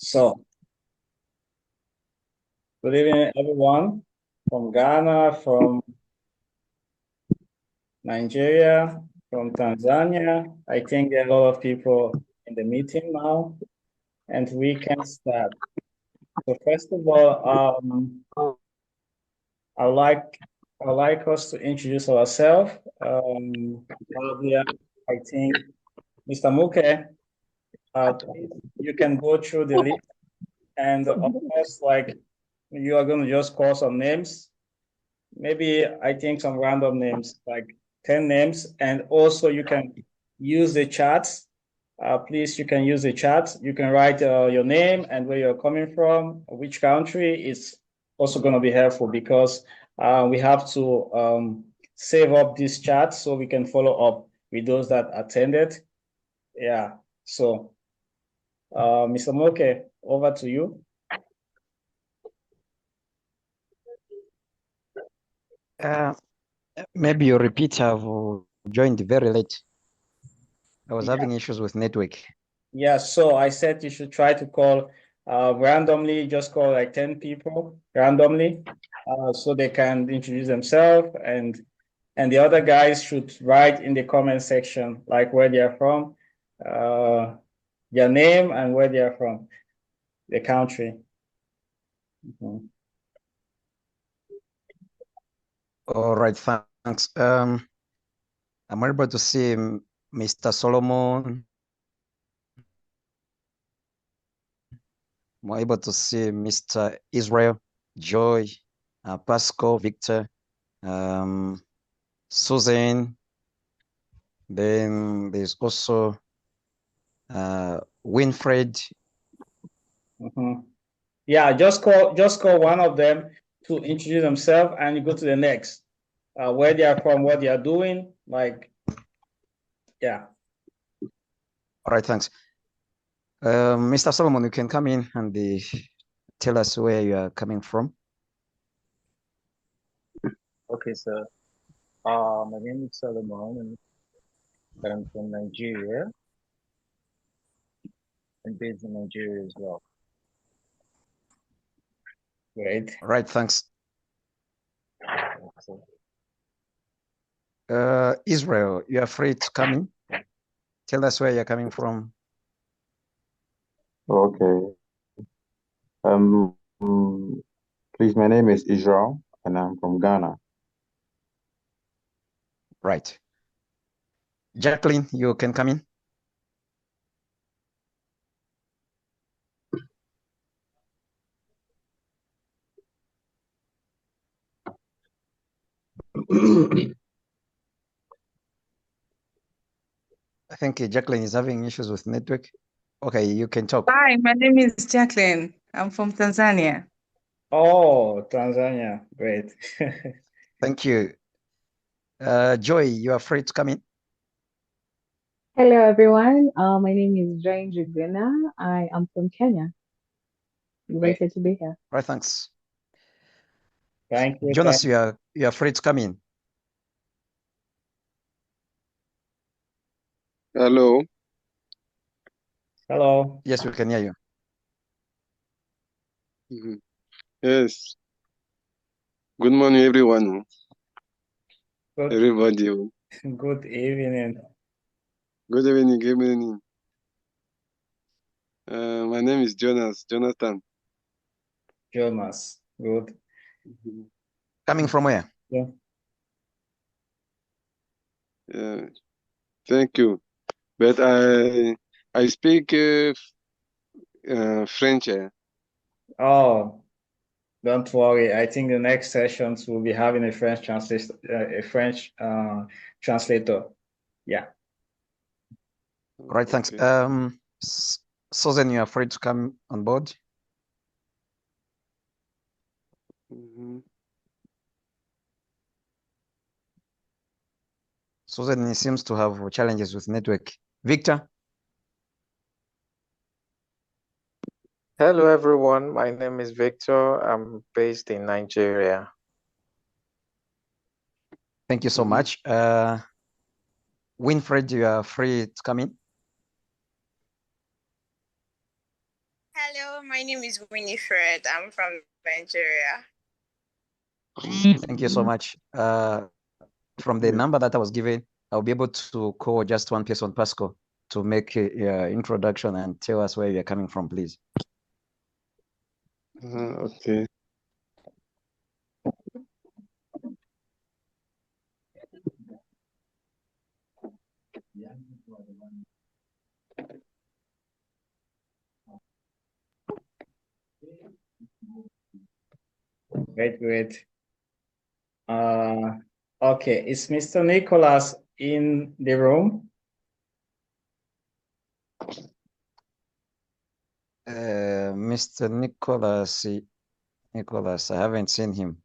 So, good evening, everyone from Ghana, from Nigeria, from Tanzania. I think there are a lot of people in the meeting now, and we can start. So, first of all, I would like I would like us to introduce ourselves. Earlier, I think Mr. Muke, please, you can go through the list, and of course, like you are going to just call some names. Maybe I think some random names, like 10 names. And also you can use the chat. Please, you can use the chat. You can write your name and where you're coming from, which country. It's also going to be helpful because we have to save up this chat so we can follow up with those that attended. Yeah. So, Mr. Moke, over to you. Maybe you repeat. I've joined very late. I was having issues with network. Yeah, so I said you should try to call randomly, just call like 10 people randomly, so they can introduce themselves, and the other guys should write in the comment section like where they are from, their name and where they are from, the country. Mhm. All right, thanks. I'm able to see Mr. Solomon. I'm able to see Mr. Israel, Joy, Pascal, Victor, Susan. Then there's also Winfred. Mhm. Yeah, just call one of them to introduce themselves, and you go to the next, where they are from, what they are doing, like, yeah. All right, thanks. Mr. Solomon, you can come in and tell us where you are coming from. Okay, sir. My name is Solomon, and I'm from Nigeria and based in Nigeria as well. Great. All right, thanks. So, Israel, you are free to come in. Tell us where you're coming from. Okay. Um, Please, my name is Israel, and I'm from Ghana. Right. Jacqueline, you can come in. I think Jacqueline is having issues with network. Okay, you can talk. Hi, my name is Jacqueline. I'm from Tanzania. Oh, Tanzania. Great. Thank you. Joy, you are free to come in. Hello, everyone. My name is Jane Juguna. I am from Kenya. Delighted to be here. Right, thanks. Thank you. Jonas, you are free to come in. Hello. Hello. Yes, we can hear you. Yes. Good morning, everyone. Good, Everybody. good evening. Good evening. Good evening. My name is Jonathan. Jonas. Good. Coming from where? Yeah. Thank you. But I speak French. Oh, don't worry. I think the next sessions we'll be having a French translator. Yeah. Right, thanks. Okay. Susan, you are free to come on board. Susan seems to have challenges with network. Victor? Hello, everyone. My name is Victor. I'm based in Nigeria. Thank you so much. Winfred, you are free to come in. Hello, my name is Winifred. I'm from Nigeria. Thank you so much. From the number that I was given, I'll be able to call just one person, Pasco, to make a introduction and tell us where you're coming from, please. Okay. Great. Okay, is Mr. Nicholas in the room? Mr. Nicholas, I haven't seen him.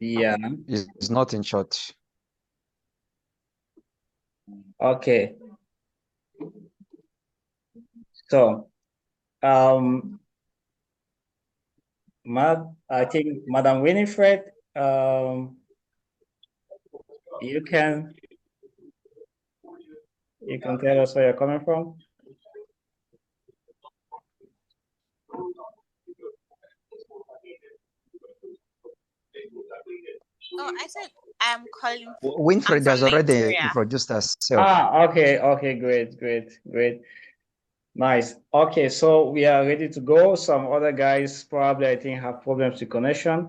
Yeah. He's not in short. Okay. So, I think Madam Winifred, you can tell us where you're coming from. Oh, I said I'm calling. Winfred has already Nigeria. introduced herself. Okay, great. Nice. Okay, so we are ready to go. Some other guys probably, I think, have problems with connection.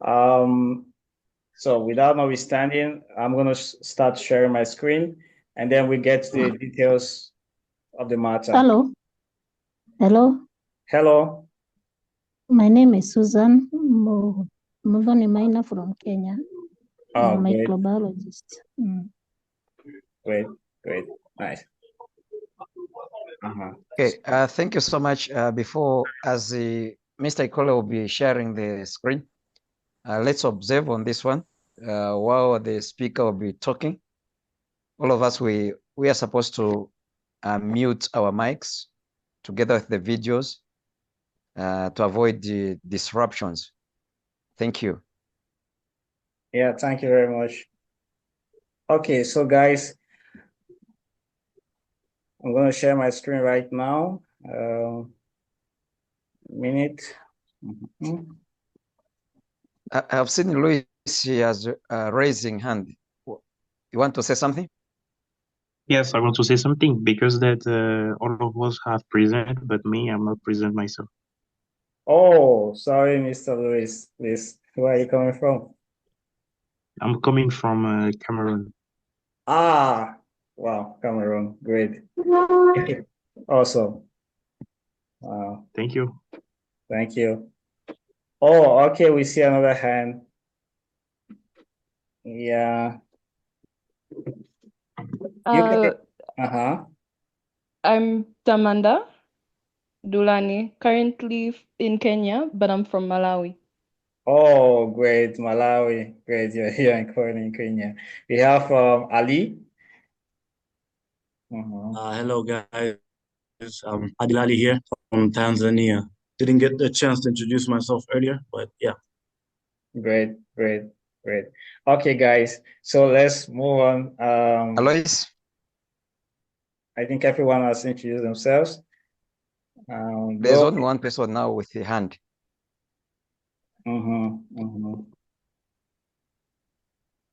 So without notwithstanding, I'm going to start sharing my screen, and then we get to the details of the matter. Hello. Hello. My name is Susan Mudhoni Maina from Kenya. I'm a Great. microbiologist. Great. Nice. Okay, thank you so much. Before, as Mr. EKCOLAB will be sharing the screen, let's observe on this one while the speaker will be talking. All of us, we are supposed to mute our mics together with the videos to avoid the disruptions. Thank you. Yeah, thank you very much. Okay, so guys, I'm going to share my screen right now. Minute. I have seen Louis, he has raising hand. You want to say something? Yes, I want to say something because that all of us have present, but me, I'm not present myself. Oh, sorry, Mr. Louis. Please, where are you coming from? I'm coming from Cameroon. Wow, Cameroon, great. Awesome. Thank you. Thank you. Oh, okay, we see another hand. Yeah. I'm Tamanda Dulani, currently in Kenya, but I'm from Malawi. Oh, great, Malawi. Great, you're here in Kenya. We have Ali. Hello, guys. Adilali here from Tanzania. Didn't get the chance to introduce myself earlier, but yeah. Great. Okay, guys, so let's move on. Alois? I think everyone has introduced themselves. There's only one person now with the hand.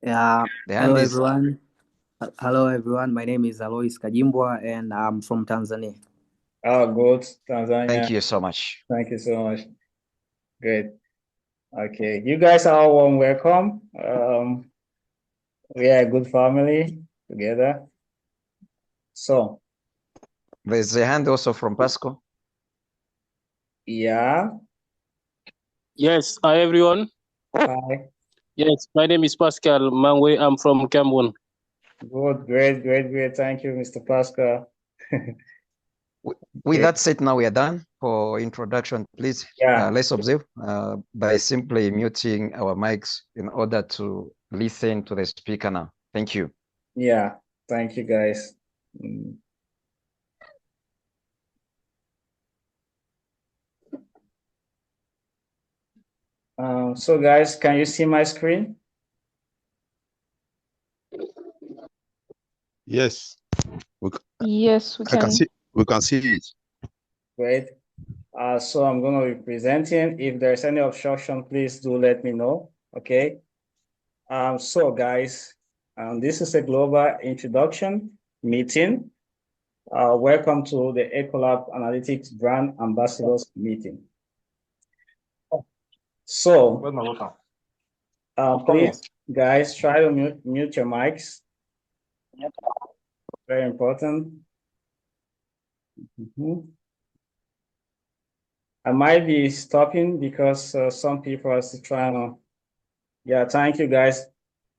Yeah. The hand is... everyone. Hello, everyone. My name is Alois Kajimbwa, and I'm from Tanzania. Oh, good, Tanzania. Thank you so much. Thank you so much. Great. Okay, you guys are all warm welcome. We are a good family together. So there's a hand also from Pasco. Yeah. Yes, hi everyone. Hi. Yes, my name is Pascal Mangwe. I'm from Cameroon. Good, great. Thank you, Mr. Pascal. With that said, now we are done for introduction. Please, let's observe by simply muting our mics in order to listen to the speaker now. Thank you. Yeah, thank you, guys. So guys, can you see my screen? Yes. Yes, we can. We can see it. Great. So I'm going to be presenting. If there's any obstruction, please do let me know. Okay. So guys, this is a global introduction meeting. Welcome to the EKCOLAB Analytics Brand Ambassadors meeting. So, please, guys, try to mute your mics. Very important. I might be stopping because some people are still trying to. Yeah, thank you, guys.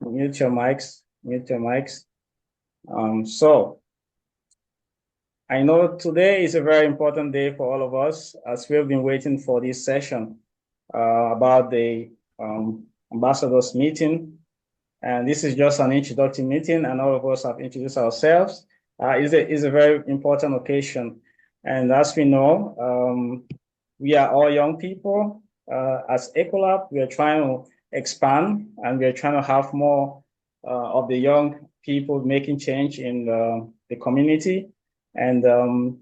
Mute your mics. Mute your mics. So, I know today is a very important day for all of us as we've been waiting for this session about the ambassadors meeting. And this is just an introductory meeting, and all of us have introduced ourselves. It's a very important occasion. And as we know, we are all young people. As EKCOLAB, we are trying to expand, and we are trying to have more of the young people making change in the community. And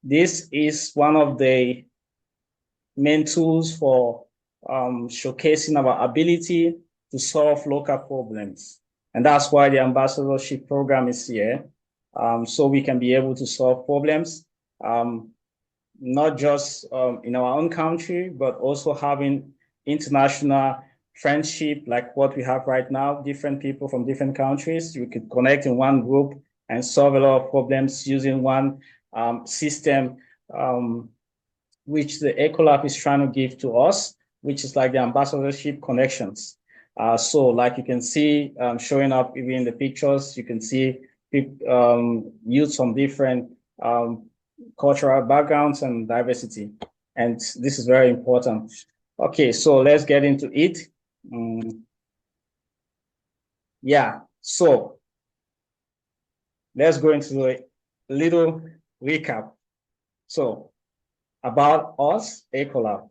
this is one of the main tools for showcasing our ability to solve local problems. And that's why the ambassadorship program is here. So we can be able to solve problems, not just in our own country, but also having international friendship like what we have right now, different people from different countries. We could connect in one group and solve a lot of problems using one system, which the EKCOLAB is trying to give to us, which is like the ambassadorship connections. So like you can see showing up even in the pictures, you can see youth from different cultural backgrounds and diversity. And this is very important. Okay, so let's get into it. Yeah, so let's go into a little recap. So about us, EKCOLAB.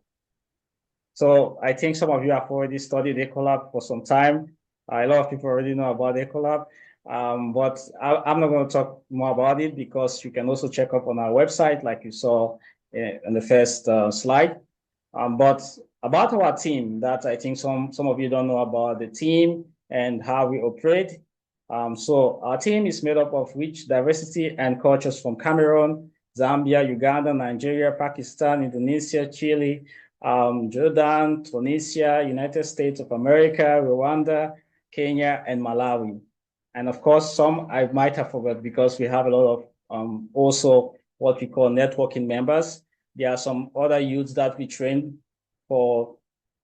So I think some of you have already studied EKCOLAB for some time. A lot of people already know about EKCOLAB, but I'm not going to talk more about it because you can also check up on our website like you saw in the first slide. But about our team, that I think some of you don't know about the team and how we operate. So our team is made up of rich diversity and cultures from Cameroon, Zambia, Uganda, Nigeria, Pakistan, Indonesia, Chile, Jordan, Tunisia, United States of America, Rwanda, Kenya, and Malawi. And of course, some I might have forgot because we have a lot of also what we call networking members. There are some other youths that we train for,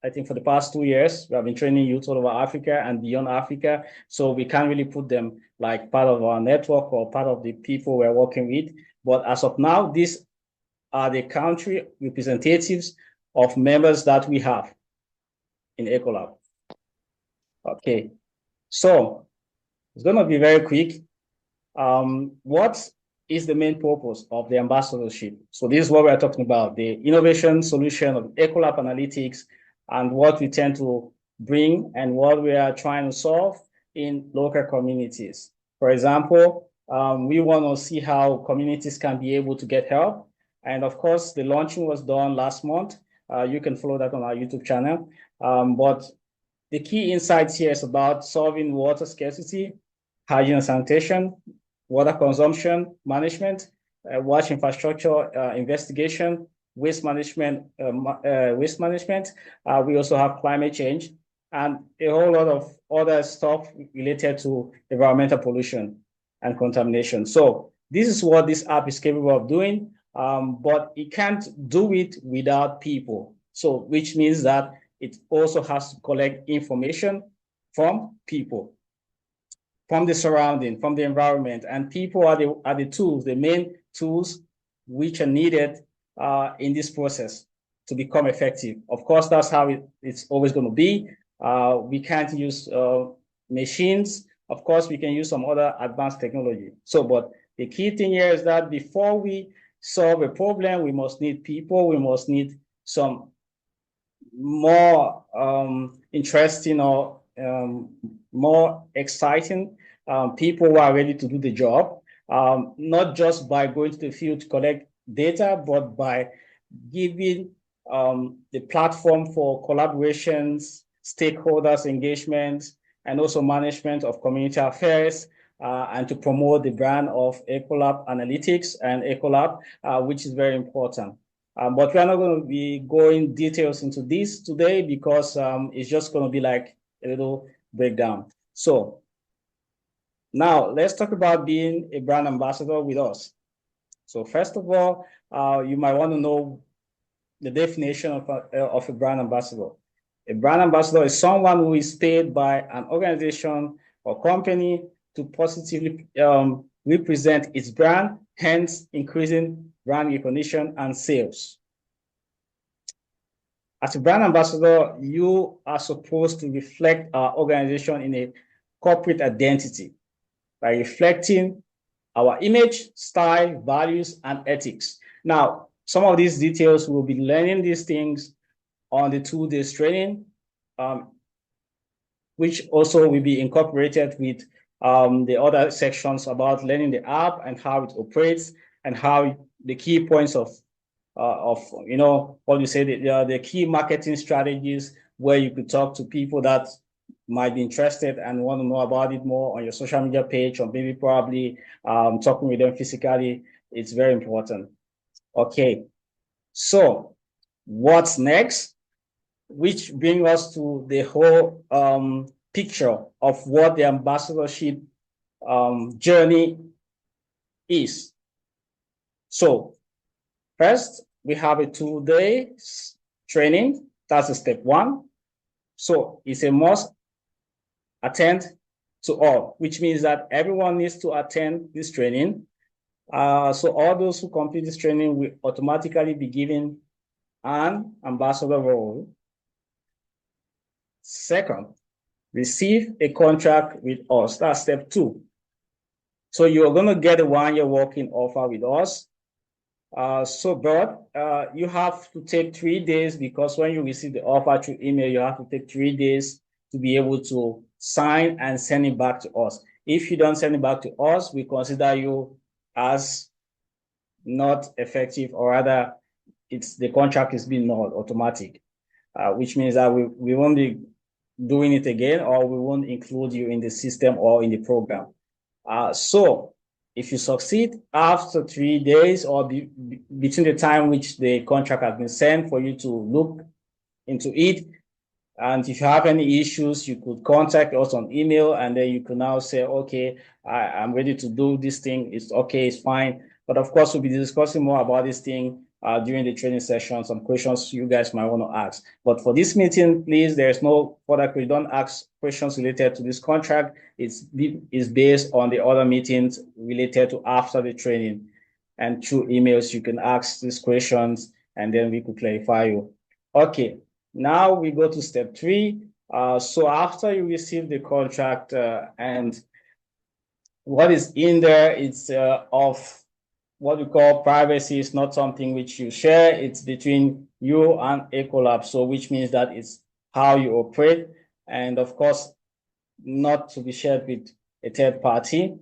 I think for the past 2 years. We have been training youth all over Africa and beyond Africa. So we can't really put them like part of our network or part of the people we're working with. But as of now, these are the country representatives of members that we have in EKCOLAB. Okay, so it's going to be very quick. What is the main purpose of the ambassadorship? So this is what we're talking about, the innovation solution of EKCOLAB analytics and what we tend to bring and what we are trying to solve in local communities. For example, we want to see how communities can be able to get help. And of course, the launching was done last month. You can follow that on our YouTube channel. But the key insights here is about solving water scarcity, hygiene and sanitation, water consumption management, water infrastructure investigation, waste management. We also have climate change and a whole lot of other stuff related to environmental pollution and contamination. So this is what this app is capable of doing, but it can't do it without people. So which means that it also has to collect information from people, from the surrounding, from the environment, and people are the tools, the main tools which are needed in this process to become effective. Of course, that's how it's always going to be. We can't use machines. Of course, we can use some other advanced technology. So, but the key thing here is that before we solve a problem, we must need people. We must need some more interesting or more exciting people who are ready to do the job, not just by going to the field to collect data, but by giving the platform for collaborations, stakeholders engagement, and also management of community affairs, and to promote the brand of EKCOLAB Analytics and EKCOLAB, which is very important. But we are not going to be going details into this today because it's just going to be like a little breakdown. So now let's talk about being a brand ambassador with us. So first of all, you might want to know the definition of a brand ambassador. A brand ambassador is someone who is paid by an organization or company to positively represent its brand, hence increasing brand recognition and sales. As a brand ambassador, you are supposed to reflect our organization in a corporate identity by reflecting our image, style, values, and ethics. Now, some of these details, we'll be learning these things on the 2 days training, which also will be incorporated with the other sections about learning the app and how it operates and how the key points of you know, what you say, the key marketing strategies where you could talk to people that might be interested and want to know about it more on your social media page, or maybe probably talking with them physically. It's very important. Okay, so what's next? Which brings us to the whole picture of what the ambassadorship journey is. So first, we have a 2 days training. That's a step 1. So it's a must attend to all, which means that everyone needs to attend this training. So all those who complete this training will automatically be given an ambassador role. Second, receive a contract with us. That's step 2. So you're going to get a 1-year working offer with us. But you have to take 3 days, because when you receive the offer through email, you have to take 3 days to be able to sign and send it back to us. If you don't send it back to us, we consider you as not effective, or rather, the contract is being null, automatic, which means that we won't be doing it again, or we won't include you in the system or in the program. So if you succeed after 3 days, or between the time which the contract has been sent for you to look into it, and if you have any issues, you could contact us on email, and then you can now say, okay, I'm ready to do this thing. It's okay, it's fine. But of course, we'll be discussing more about this thing during the training session, some questions you guys might want to ask. But for this meeting, please, there's no further question. Don't ask questions related to this contract. It's based on the other meetings related to after the training. And through emails, you can ask these questions, and then we could clarify you. Okay, now we go to step 3. So after you receive the contract, and what is in there, it's of what we call privacy. Is not something which you share. It's between you and EKCOLAB. So which means that it's how you operate, and of course, not to be shared with a third party.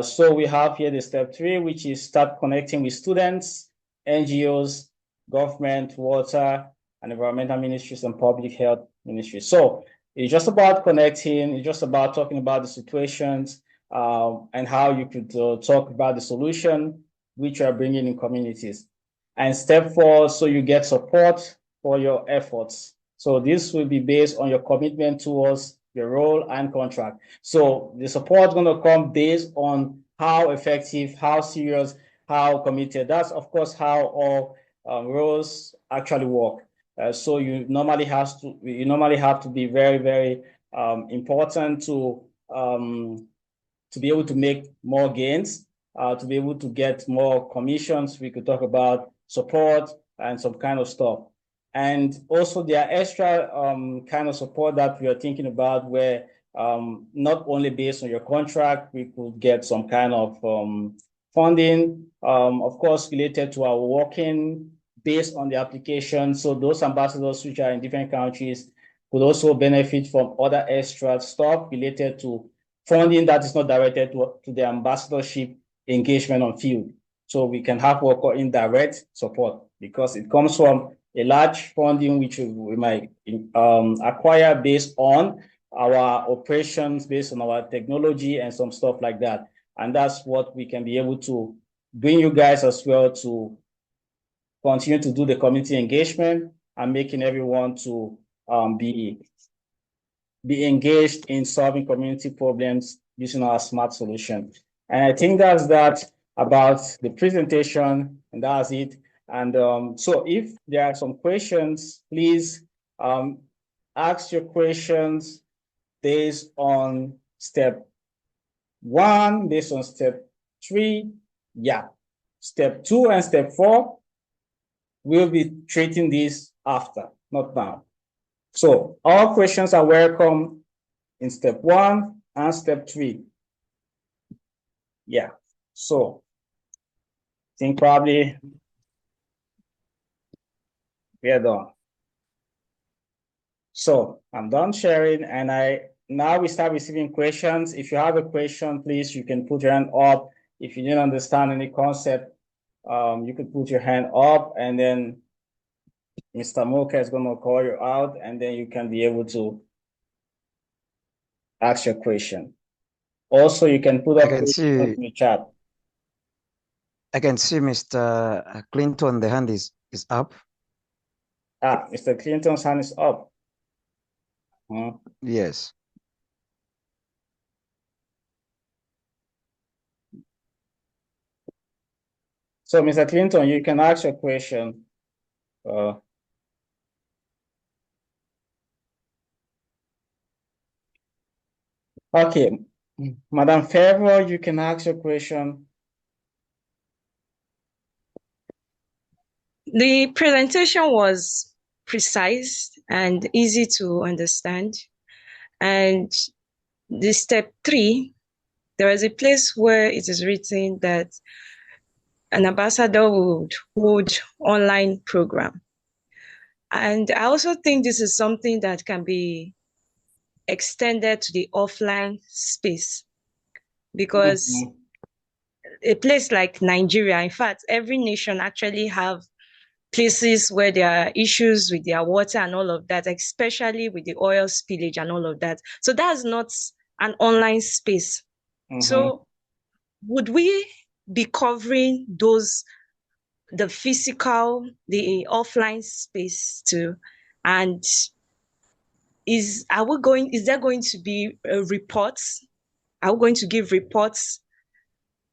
So we have here the step 3, which is start connecting with students, NGOs, government, water, and environmental ministries, and public health ministries. So it's just about connecting. It's just about talking about the situations and how you could talk about the solution which you are bringing in communities. And step 4, so you get support for your efforts. So this will be based on your commitment towards your role and contract. So the support is going to come based on how effective, how serious, how committed. That's of course how all roles actually work. So you normally have to be very, very important to be able to make more gains, to be able to get more commissions. We could talk about support and some kind of stuff. And also there are extra kind of support that we are thinking about, where not only based on your contract, we could get some kind of funding, of course, related to our working based on the application. So those ambassadors which are in different countries could also benefit from other extra stuff related to funding that is not directed to the ambassadorship engagement on field. so we can have what we call indirect support, because it comes from a large funding which we might acquire based on our operations, based on our technology and some stuff like that. And that's what we can be able to bring you guys as well to continue to do the community engagement and making everyone to be engaged in solving community problems using our smart solution. And I think that's that about the presentation, and that's it. And so if there are some questions, please ask your questions based on step 1, based on step 3. Yeah. Step 2 and step 4, we'll be treating this after, not now. So all questions are welcome in step 1 and step 3. Yeah. So I think probably we are done. So I'm done sharing, and now we start receiving questions. If you have a question, please, you can put your hand up. If you didn't understand any concept, you could put your hand up, and then Mr. Moka is going to call you out, and then you can be able to ask your question. Also, you can put up questions in the chat. I can see Mr. Clinton, the hand is up. Mr. Clinton's hand is up. Yes. So, Mr. Clinton, you can ask your question. Okay, Madam Favor, you can ask your question. The presentation was precise and easy to understand. And the step 3, there is a place where it is written that an ambassador would hold online program. And I also think this is something that can be extended to the offline space, because a place like Nigeria, in fact, every nation actually have places where there are issues with their water and all of that, especially with the oil spillage and all of that. So that's not an online space. So would we be covering the physical, the offline space too? And is there going to be reports? Are we going to give reports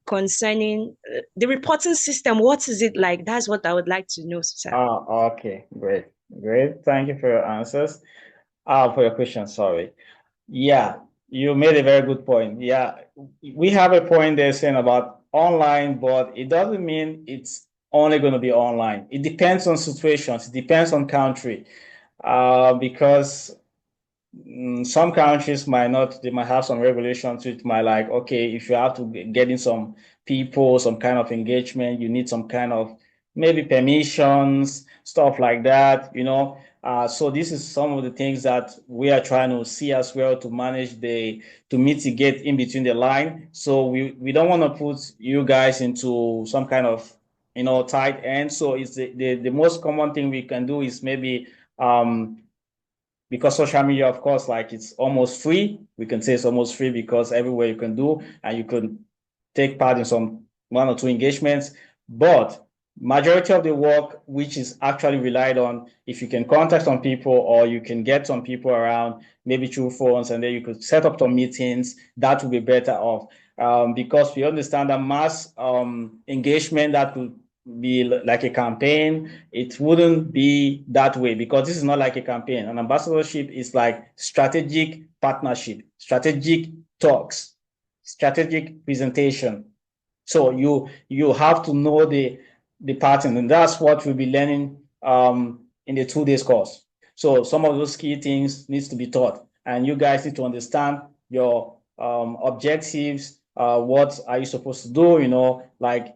concerning the reporting system? What is it like? That's what I would like to know, sir. Okay, great. Thank you for your answers. For your question, sorry. Yeah, you made a very good point. Yeah, we have a point there saying about online, but it doesn't mean it's only going to be online. It depends on situations. It depends on country, because some countries might have some regulations which might like, okay, if you have to get in some people, some kind of engagement, you need some kind of maybe permissions, stuff like that, so this is some of the things that we are trying to see as well to manage to mitigate in between the line. So we don't want to put you guys into some kind of, tight end. So it's the most common thing we can do is maybe, because social media, of course, like it's almost free. We can say it's almost free because everywhere you can do, and you can take part in some 1 or 2 engagements. But majority of the work, which is actually relied on, if you can contact some people or you can get some people around, maybe through phones, and then you could set up some meetings, that would be better off. Because we understand that mass engagement that could be like a campaign, it wouldn't be that way, because this is not like a campaign. An ambassadorship is like strategic partnership, strategic talks, strategic presentation. So you have to know the pattern, and that's what we'll be learning in the 2 days course. So some of those key things needs to be taught, and you guys need to understand your objectives. What are you supposed to do? Like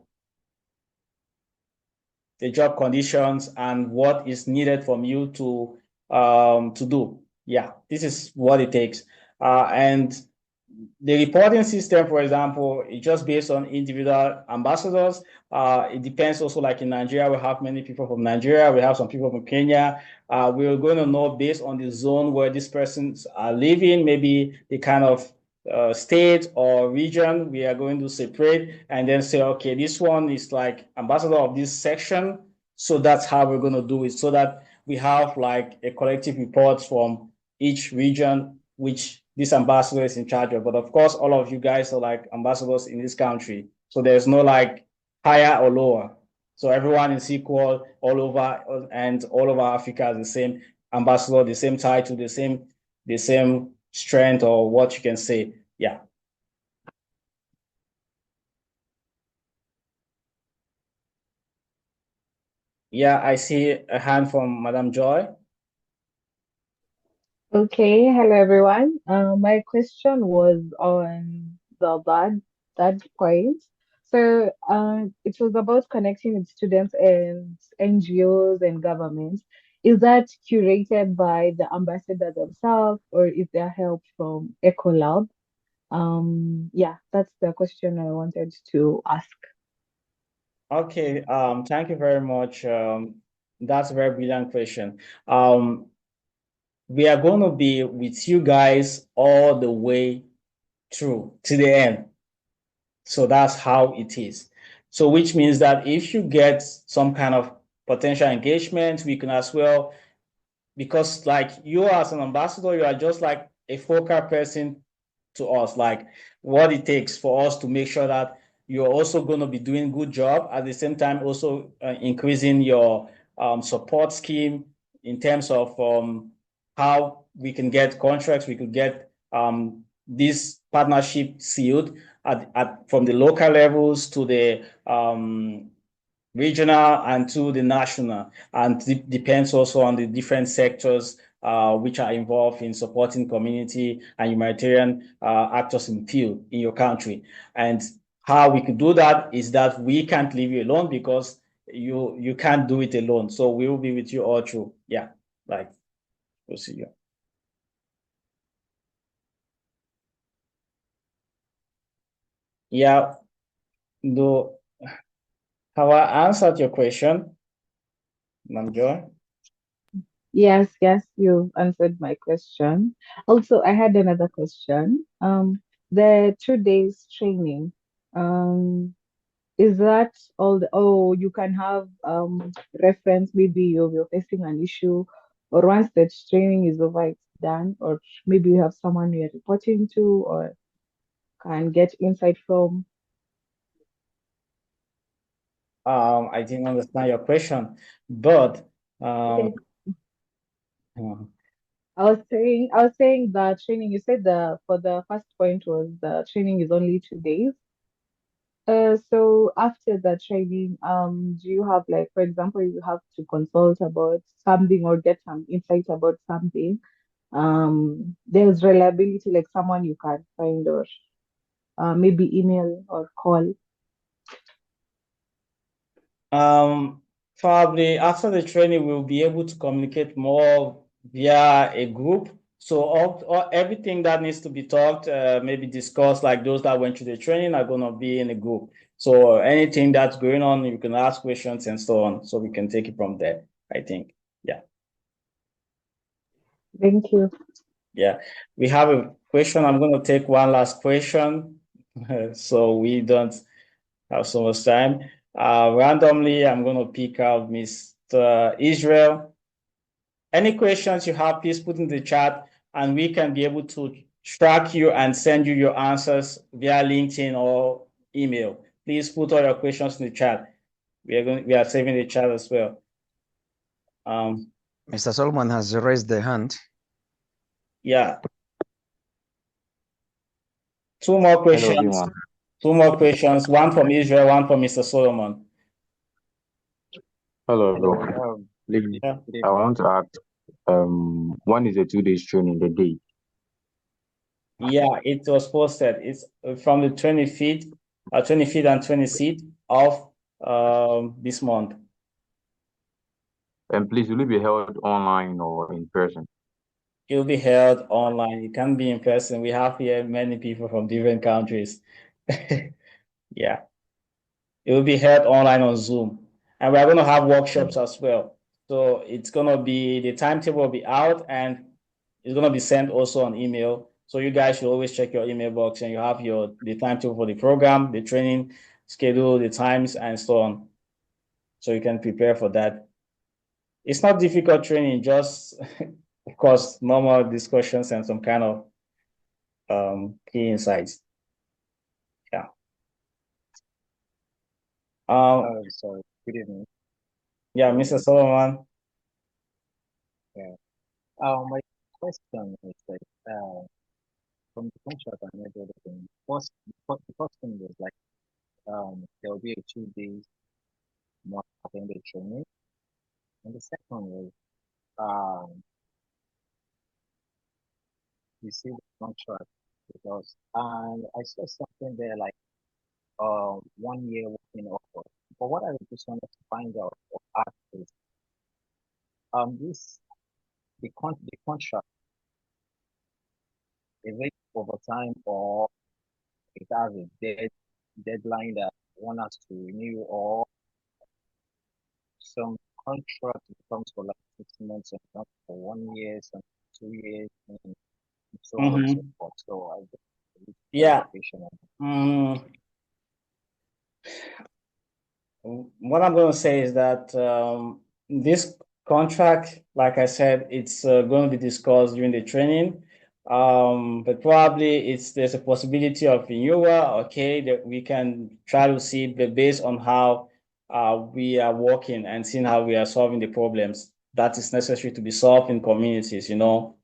the job conditions and what is needed from you to do. Yeah, this is what it takes. And the reporting system, for example, is just based on individual ambassadors. It depends also, like in Nigeria, we have many people from Nigeria, we have some people from Kenya. We're going to know based on the zone where these persons are living, maybe the kind of state or region we are going to separate and then say, okay, this one is like ambassador of this section. So that's how we're going to do it, so that we have like a collective report from each region, which this ambassador is in charge of. But of course, all of you guys are like ambassadors in this country. So there's no like higher or lower. So everyone is equal all over, and all over Africa is the same ambassador, the same title, the same strength, or what you can say. Yeah. Yeah, I see a hand from Madam Joy. Okay, hello everyone. My question was on that point. So it was about connecting with students and NGOs and governments. Is that curated by the ambassador themselves, or is there help from EKCOLAB? Yeah, that's the question I wanted to ask. Okay, thank you very much. That's a very brilliant question. We are going to be with you guys all the way through to the end. So that's how it is. So which means that if you get some kind of potential engagement, we can as well, because like you as an ambassador, you are just like a focal person to us, like what it takes for us to make sure that you're also going to be doing good job, at the same time also increasing your support scheme in terms of how we can get contracts, we could get this partnership sealed from the local levels to the regional and to the national, and it depends also on the different sectors which are involved in supporting community and humanitarian actors in field in your country. And how we could do that is that we can't leave you alone, because you can't do it alone. So we will be with you all through. Yeah, like we'll see you. Yeah, do have I answered your question, Namjoy? Yes, you answered my question. Also, I had another question. The 2 days training, is that you can have reference, maybe you're facing an issue, or once the training is over, it's done, or maybe you have someone you're reporting to or can get insight from. I didn't understand your question, but Okay. I was saying the training, you said for the first point was the training is only 2 days. So after the training, do you have, like, for example, you have to consult about something or get some insight about something, there's reliability, like someone you can find, or maybe email or call. Probably after the training, we'll be able to communicate more via a group. So all everything that needs to be talked, maybe discussed, like those that went through the training are going to be in a group. So anything that's going on, you can ask questions and so on. So we can take it from there, I think. Yeah. Thank you. Yeah. We have a question. I'm going to take one last question so we don't have so much time. Randomly, I'm going to pick out Mr. Israel. Any questions you have, please put in the chat, and we can be able to track you and send you your answers via LinkedIn or email. Please put all your questions in the chat. We are saving the chat as well. Mr. Solomon has raised the hand. Yeah. Two more questions. Hello, everyone. Two more questions. One from Israel, one from Mr. Solomon. Hello, everyone. Please, I want to ask, when is the 2 days training, the date? Yeah, it was posted. It's from the 25th and 26th of this month. And please, will it be held online or in person? it'll be held online. It can't be in person. We have here many people from different countries. Yeah. It will be held online on Zoom. And we're going to have workshops as well. So it's going to be, the timetable will be out and it's going to be sent also on email. So you guys should always check your email box and you have the timetable for the program, the training schedule, the times, and so on. So you can prepare for that. It's not difficult training, just of course, normal discussions and some kind of key insights. Yeah. Sorry, good evening. Yeah, Mr. Solomon. Yeah. My question is like, from the contract and everything, the first thing was like, there will be a 2 days not attended training. And the second was, you see the contract because, and I saw something there like, 1 year working offer. But what I just wanted to find out or ask is, the contract, is it over time or it has a deadline that one has to renew, or some contract becomes for like 6 months and not for 1 year, some 2 years, and so on and so forth. So I just Yeah. clarification on that. What I'm going to say is that this contract, like I said, it's going to be discussed during the training. But probably there's a possibility of renewal. Okay, that we can try to see based on how we are working and seeing how we are solving the problems that is necessary to be solved in communities, in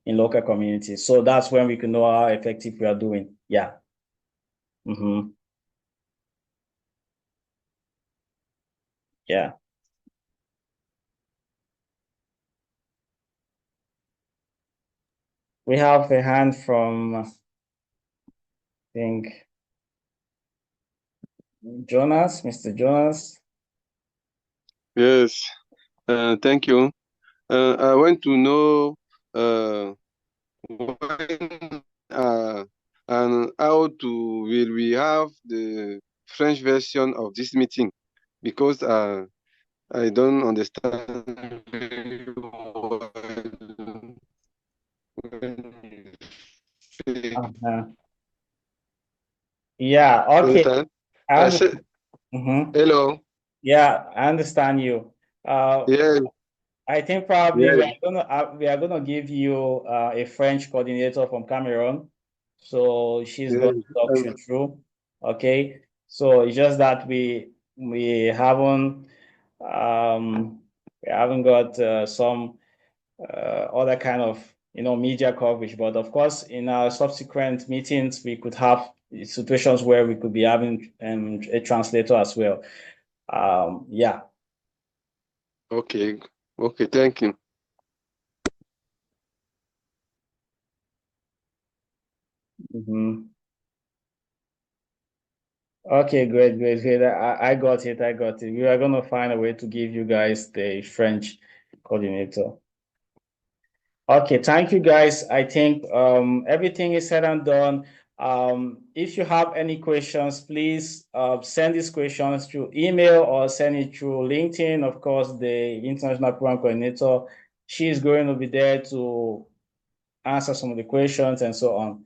local communities. So that's when we can know how effective we are doing. Yeah. Yeah. We have a hand from, I think, Jonas, Mr. Jonas. Yes, thank you. I want to know when and how will we have the French version of this meeting, because I don't understand very well when you speak. Yeah, okay. Understand? I I said, hello. Yeah, I understand you. Yeah. I think probably Yeah. we are gonna give you a French coordinator from Cameroon. So she's Yeah. going to talk you through. Okay. So it's just that we haven't got some other kind of media coverage, but of course in our subsequent meetings we could have situations where we could be having a translator as well. Yeah. Okay. Okay. Thank you. Okay, great. I got it. We are gonna find a way to give you guys the French coordinator. Okay, thank you guys. I think everything is said and done. If you have any questions, please send these questions through email or send it through LinkedIn. Of course, the International Program Coordinator, she is going to be there to answer some of the questions and so on.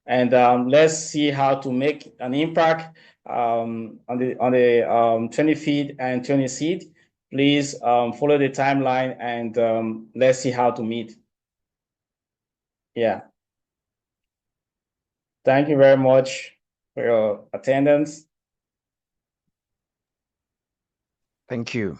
And let's see how to make an impact on the 20 feet and 20 seat. Please follow the timeline and let's see how to meet. Yeah. Thank you very much for your attendance. Thank you.